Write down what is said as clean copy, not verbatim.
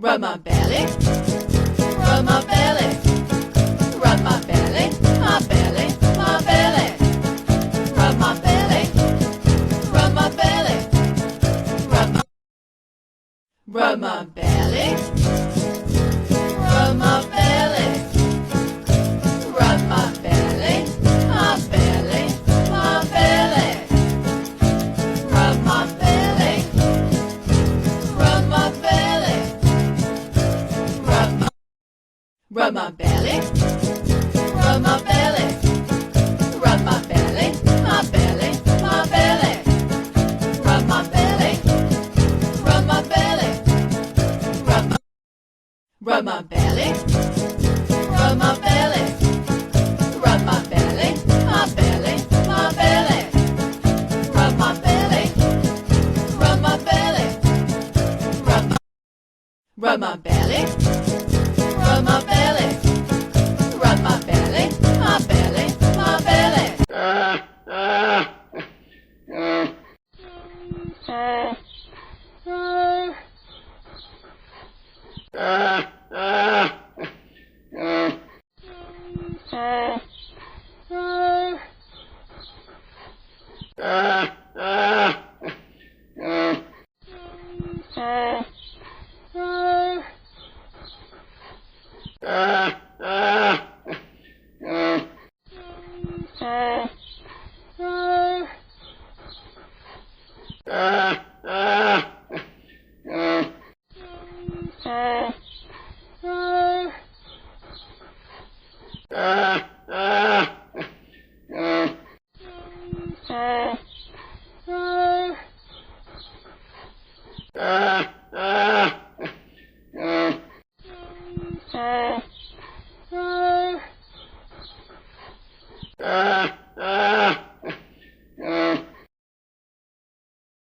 Rub my belly, rub my belly, rub my belly, my belly, my belly. Rub my belly, rub my belly, rub my belly, rub my belly, rub my belly, my belly, my belly. Rub my belly, rub my belly. Rub my belly, rub my belly, rub my belly, my belly, my belly. Rub my belly, rub my belly, rub my belly, rub my belly, rub my belly, my belly, my belly. Rub my belly, rub my belly, rub my belly. Rub my belly, rub my belly, my belly, my belly.